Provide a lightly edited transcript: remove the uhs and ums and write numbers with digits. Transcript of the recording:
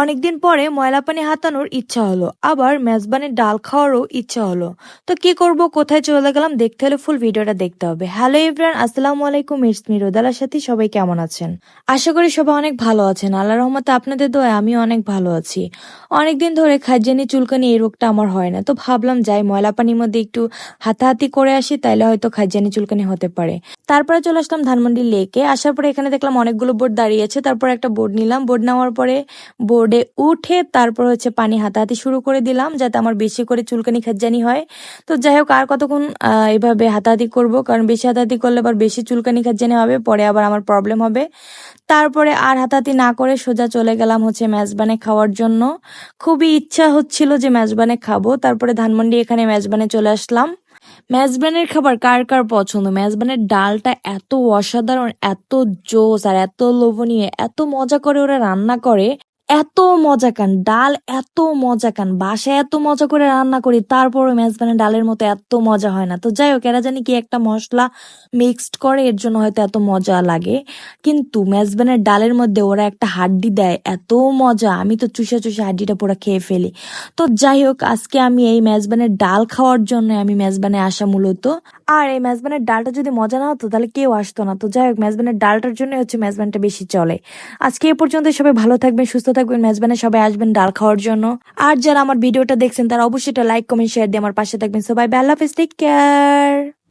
অনেকদিন পরে ময়লা পানি হাতানোর ইচ্ছা হলো, আবার মেজবানের ডাল খাওয়ারও ইচ্ছা হলো। তো কি করব, কোথায় চলে গেলাম, দেখতে হলে ফুল ভিডিওটা দেখতে হবে। হ্যালো এভরিওয়ান, আসসালামু আলাইকুম, ইটস মি রোদালার সাথে। সবাই কেমন আছেন? আশা করি সবাই অনেক ভালো আছেন। আল্লাহর রহমতে আপনাদের দোয়ায় আমিও অনেক ভালো আছি। অনেকদিন ধরে খাইজানি চুলকানি এই রোগটা আমার হয় না, তো ভাবলাম যাই ময়লা পানির মধ্যে একটু হাতাহাতি করে আসি, তাইলে হয়তো খাইজানি চুলকানি হতে পারে। তারপরে চলে আসলাম ধানমন্ডি লেকে। আসার পরে এখানে দেখলাম অনেকগুলো বোট দাঁড়িয়ে আছে, তারপর একটা বোট নিলাম। বোট নেওয়ার পরে বোর্ডে উঠে তারপর পানি হাতাহাতি শুরু করে দিলাম, যাতে আমার বেশি করে চুলকানি খাজ্জানি হয়। তো যাই হোক, আর কতক্ষণ এভাবে হাতাহাতি করব, কারণ বেশি হাতাহাতি করলে আবার বেশি চুলকানি খাজ্জানি হবে, পরে আবার আমার প্রবলেম হবে। তারপরে আর হাতাহাতি না করে সোজা চলে গেলাম মেজবানে খাওয়ার জন্য। খুবই ইচ্ছা হচ্ছিল যে মেজবানে খাবো। তারপরে ধানমন্ডি এখানে মেজবানে চলে আসলাম। মেজবানের খাবার কার কার পছন্দ? মেজবানের ডালটা এত অসাধারণ, এত জোস আর এত লোভনীয়, এত মজা করে ওরা রান্না করে। এত মজা কান ডাল, এত মজা কান বাসায় এত মজা করে রান্না করি, তারপরে মেজবানের ডালের মতো এত মজা হয় না। তো যাই হোক, এরা জানি কি একটা মশলা মিক্সড করে, এর জন্য হয়তো এত মজা লাগে। কিন্তু মেজবানের ডালের মধ্যে ওরা একটা হাড্ডি দেয়, এত মজা, আমি তো চুষে চুষে হাড্ডিটা পুরো খেয়ে ফেলি। তো যাই হোক, আজকে আমি এই মেজবানের ডাল খাওয়ার জন্য আমি মেজবানে আসা মূলত। আর এই মেজবানের ডালটা যদি মজা না হতো তাহলে কেউ আসতো না। তো যাই হোক, মেজবানের ডালটার জন্য মেজবানটা বেশি চলে। আজকে এ পর্যন্ত, সবাই ভালো থাকবেন, সুস্থ থাকবেন, মেজবানে সবাই আসবেন ডাল খাওয়ার জন্য। আর যারা আমার ভিডিওটা দেখছেন তারা অবশ্যই লাইক কমেন্ট শেয়ার দিয়ে আমার পাশে থাকবেন। সবাই আল্লাহ হাফেজ, টেক কেয়ার।